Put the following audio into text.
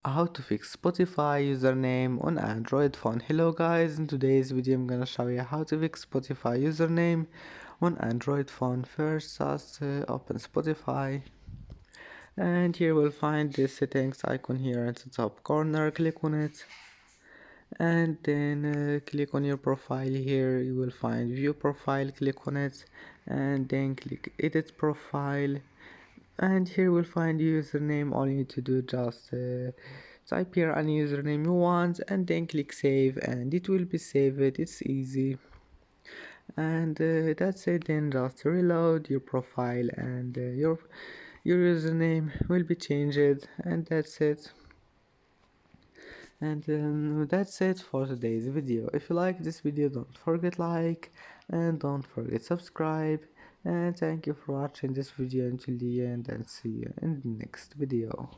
How to fix Spotify username on Android phone. Hello guys, in today's video I'm gonna show you how to fix Spotify username on Android phone. First just open Spotify, and here we'll find this settings icon here at the top corner. Click on it, and then click on your profile. Here you will find view profile. Click on it, and then click edit profile, and here we'll find username. All you need to do just type here any username you want, and then click save, and it will be saved. It's easy, and that's it. Then just reload your profile, and your username will be changed, and that's it. And that's it for today's video. If you like this video, don't forget like, and don't forget subscribe, and thank you for watching this video until the end, and see you in the next video.